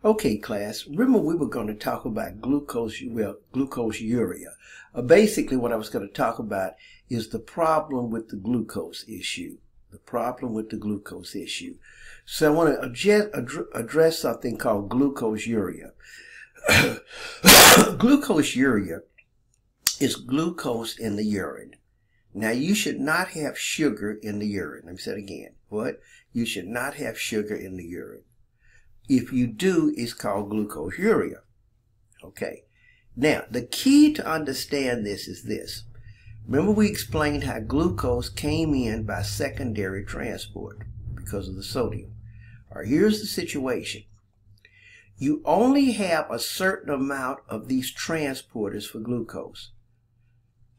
Okay, class, remember we were going to talk about glucose urea. Basically, what I was going to talk about is the problem with the glucose issue. So I want to address something called glucose urea. Glucose urea is glucose in the urine. Now, you should not have sugar in the urine. Let me say it again. What? You should not have sugar in the urine. If you do, it's called glucose urea. Okay. Now, the key to understand this is this. Remember we explained how glucose came in by secondary transport because of the sodium. All right, here's the situation. You only have a certain amount of these transporters for glucose.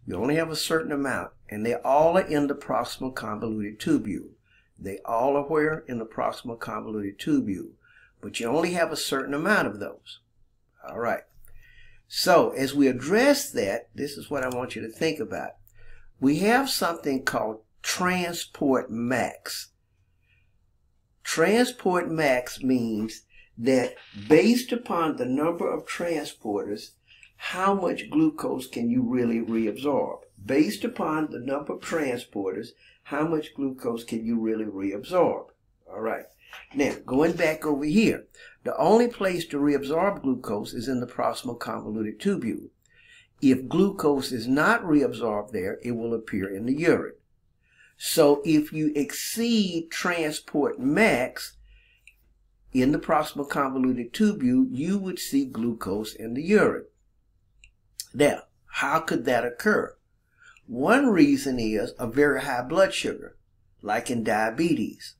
You only have a certain amount, and they all are in the proximal convoluted tubule. They all are where? In the proximal convoluted tubule. But you only have a certain amount of those. All right. So as we address that, this is what I want you to think about. We have something called transport max. Transport max means that based upon the number of transporters, how much glucose can you really reabsorb? Based upon the number of transporters, how much glucose can you really reabsorb? All right. Now, going back over here, the only place to reabsorb glucose is in the proximal convoluted tubule. If glucose is not reabsorbed there, it will appear in the urine. So if you exceed transport max in the proximal convoluted tubule, you would see glucose in the urine. Now, how could that occur? One reason is a very high blood sugar, like in diabetes.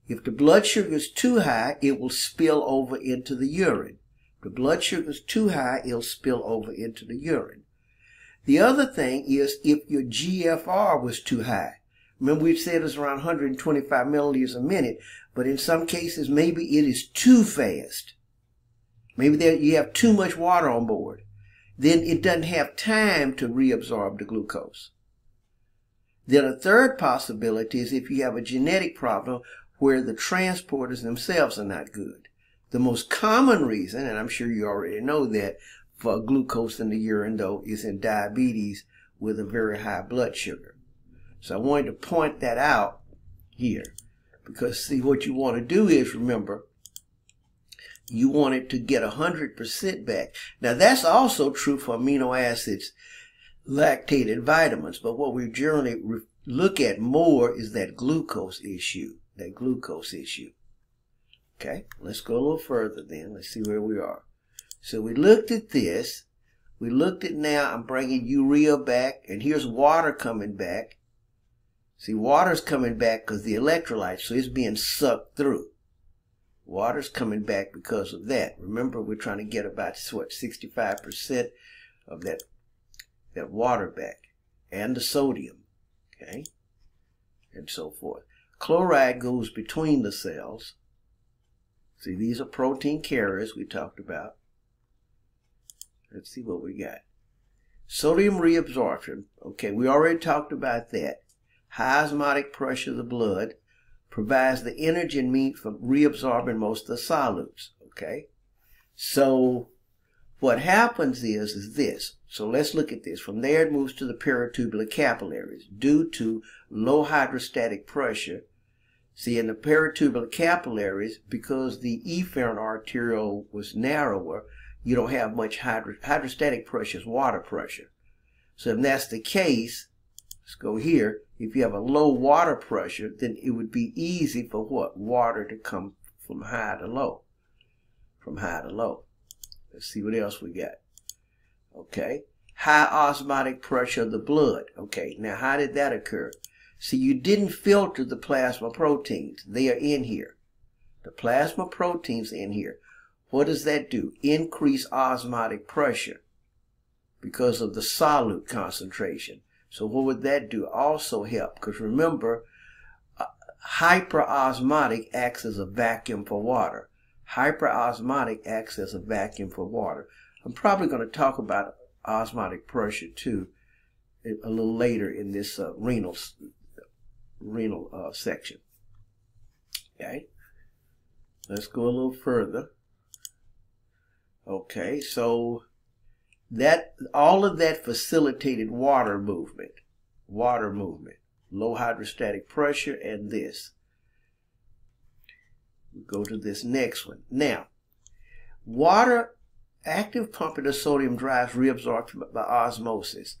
If the blood sugar is too high, it will spill over into the urine. If the blood sugar is too high, it'll spill over into the urine. The other thing is if your GFR was too high. Remember we said it's around 125 milliliters a minute, but in some cases maybe it is too fast. Maybe you have too much water on board. Then it doesn't have time to reabsorb the glucose. Then a third possibility is if you have a genetic problem where the transporters themselves are not good. The most common reason, and I'm sure you already know that, for glucose in the urine, though, is in diabetes with a very high blood sugar. So I wanted to point that out here. Because, see, what you want to do is, remember, you want it to get 100% back. Now, that's also true for amino acids, lactated vitamins. But what we generally look at more is that glucose issue. Okay, let's go a little further then. Let's see where we are. So we looked at this. We looked at now, I'm bringing urea back, and here's water coming back. See, water's coming back because the electrolytes, so it's being sucked through. Water's coming back because of that. Remember, we're trying to get about, what, 65% of that water back, and the sodium, okay, and so forth. Chloride goes between the cells. See, these are protein carriers we talked about. Let's see what we got. Sodium reabsorption. Okay, we already talked about that. High osmotic pressure of the blood provides the energy and means for reabsorbing most of the solutes. Okay, so what happens is this. So let's look at this. From there, it moves to the peritubular capillaries due to low hydrostatic pressure. See, in the peritubular capillaries, because the efferent arteriole was narrower, you don't have much hydrostatic pressure, is water pressure. So if that's the case, let's go here. If you have a low water pressure, then it would be easy for what? Water to come from high to low. From high to low. Let's see what else we got. Okay. High osmotic pressure of the blood. Okay. Now, how did that occur? See, you didn't filter the plasma proteins. They are in here. The plasma proteins are in here. What does that do? Increase osmotic pressure because of the solute concentration. So what would that do? Also help, because remember, hyperosmotic acts as a vacuum for water. Hyperosmotic acts as a vacuum for water. I'm probably going to talk about osmotic pressure too a little later in this renal section. Okay. Let's go a little further. Okay, so that all of that facilitated water movement, low hydrostatic pressure, and this. We go to this next one. Now, water, active pumping of sodium drives reabsorption by osmosis.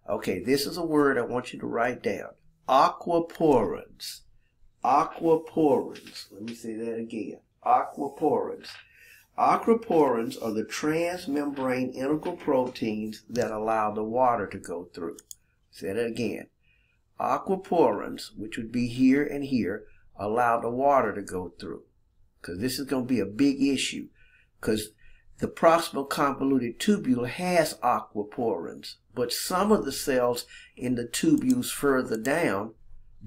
Okay, this is a word I want you to write down. Aquaporins. Aquaporins. Let me say that again. Aquaporins. Aquaporins are the transmembrane integral proteins that allow the water to go through. Say that again. Aquaporins, which would be here and here, allow the water to go through. Because this is going to be a big issue. Because the proximal convoluted tubule has aquaporins, but some of the cells in the tubules further down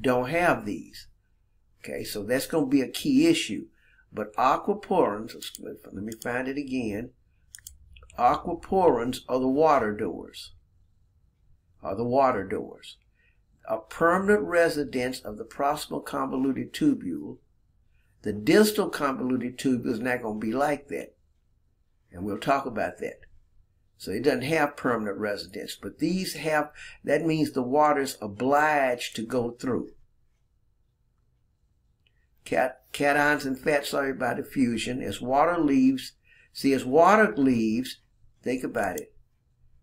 don't have these. Okay, so that's going to be a key issue. But aquaporins, let me find it again. Aquaporins are the water doors. A permanent residence of the proximal convoluted tubule. The distal convoluted tubule is not going to be like that. And we'll talk about that. So it doesn't have permanent residence. But these have, that means the water's obliged to go through. Cations and fat soluble by diffusion. As water leaves, think about it.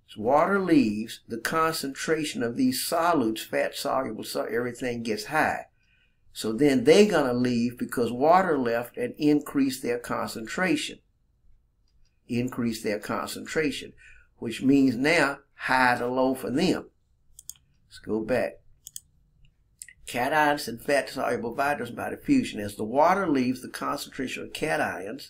As water leaves, the concentration of these solutes, fat soluble, so everything gets high. So then they're going to leave because water left and increase their concentration. Which means now high to low for them. Let's go back. Cations and fat soluble vitals by diffusion. As the water leaves, the concentration of cations,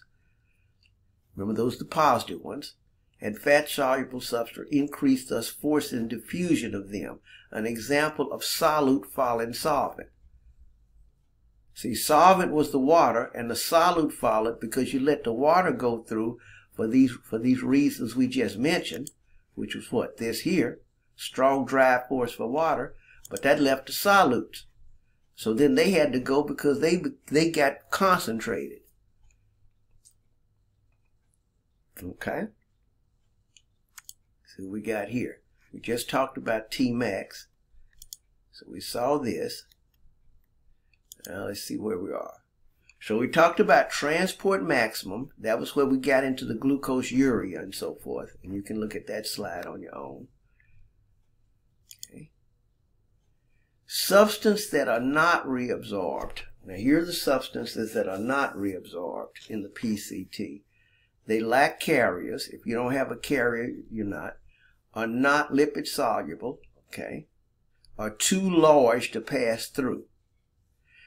remember those are the positive ones, and fat soluble substrate increase, thus forcing diffusion of them. An example of solute following solvent. See, solvent was the water, and the solute followed because you let the water go through for these reasons we just mentioned, which was what? This here, strong drive force for water, but that left the solutes. So then they had to go because they got concentrated. Okay? So we got here. We just talked about Tmax. So we saw this. Now let's see where we are. So we talked about transport maximum. That was where we got into the glucose, urea, and so forth. And you can look at that slide on your own. Okay. Substances that are not reabsorbed. Now here are the substances that are not reabsorbed in the PCT. They lack carriers. If you don't have a carrier, you're not. Are not lipid soluble. Okay. Are too large to pass through.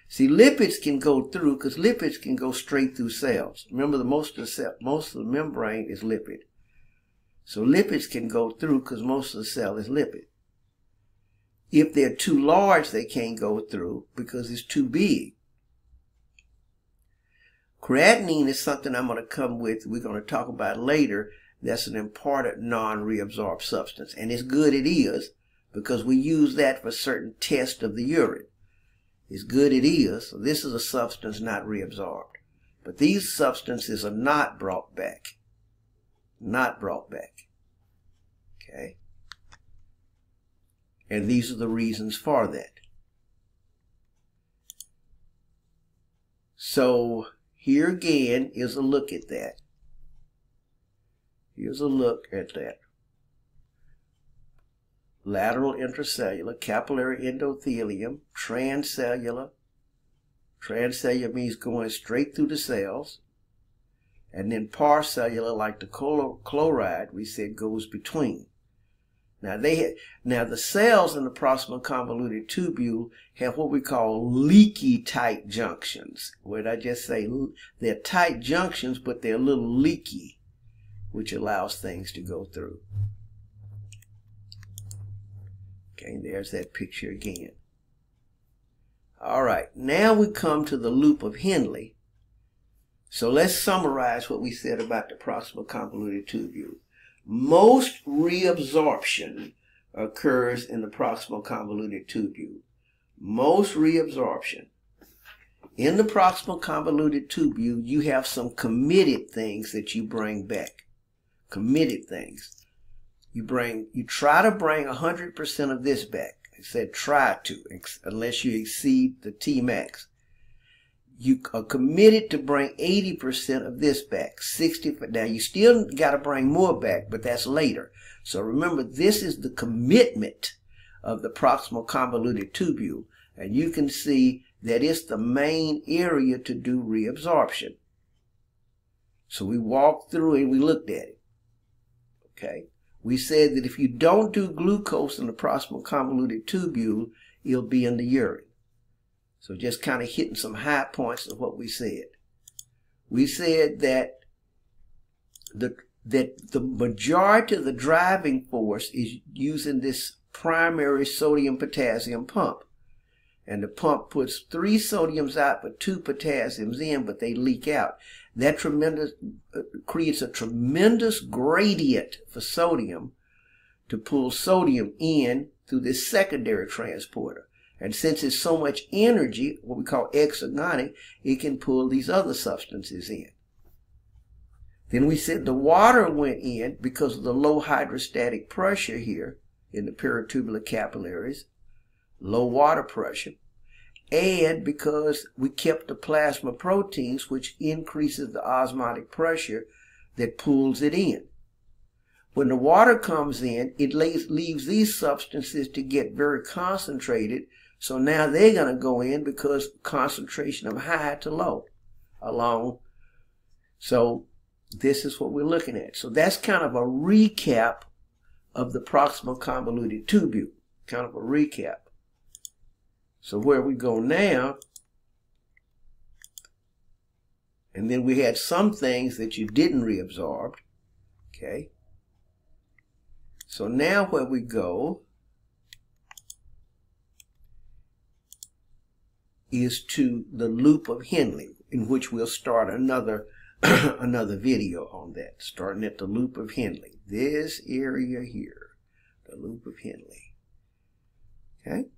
See, lipids can go through because lipids can go straight through cells. Remember, most of the membrane is lipid. So lipids can go through because most of the cell is lipid. If they're too large, they can't go through because it's too big. Creatinine is something I'm going to come with. We're going to talk about later. That's an important non-reabsorbed substance. And it's good it is because we use that for certain tests of the urine. It's good it is. So this is a substance not reabsorbed. But these substances are not brought back. Not brought back. Okay? And these are the reasons for that. So here again is a look at that. Here's a look at that. Lateral intracellular, capillary endothelium, transcellular. Transcellular means going straight through the cells. And then parcellular, like the chloride we said, goes between. Now the cells in the proximal convoluted tubule have what we call leaky tight junctions. What did I just say? They're tight junctions, but they're a little leaky, which allows things to go through. Okay, there's that picture again. All right, now we come to the loop of Henle. So let's summarize what we said about the proximal convoluted tubule. Most reabsorption occurs in the proximal convoluted tubule. Most reabsorption. In the proximal convoluted tubule, you have some committed things that you bring back. Committed things. You try to bring 100% of this back. I said try to, unless you exceed the Tmax. You are committed to bring 80% of this back. 60. Now you still got to bring more back, but that's later. So remember, this is the commitment of the proximal convoluted tubule, and you can see that it's the main area to do reabsorption. So we walked through it and we looked at it. Okay. We said that if you don't do glucose in the proximal convoluted tubule, it'll be in the urine. So just kind of hitting some high points of what we said. We said that the majority of the driving force is using this primary sodium-potassium pump. And the pump puts 3 sodiums out but 2 potassiums in, but they leak out. That creates a tremendous gradient for sodium to pull sodium in through this secondary transporter. And since it's so much energy, what we call exergonic, it can pull these other substances in. Then we said the water went in because of the low hydrostatic pressure here in the peritubular capillaries, low water pressure, and because we kept the plasma proteins, which increases the osmotic pressure that pulls it in. When the water comes in, it leaves these substances to get very concentrated, so now they're going to go in because concentration of high to low along. So this is what we're looking at. So that's kind of a recap of the proximal convoluted tubule, kind of a recap. So where we go now, and then we had some things that you didn't reabsorb, okay? So now where we go is to the loop of Henle, in which we'll start another another video on that, starting at the loop of Henle. This area here, the loop of Henle, okay?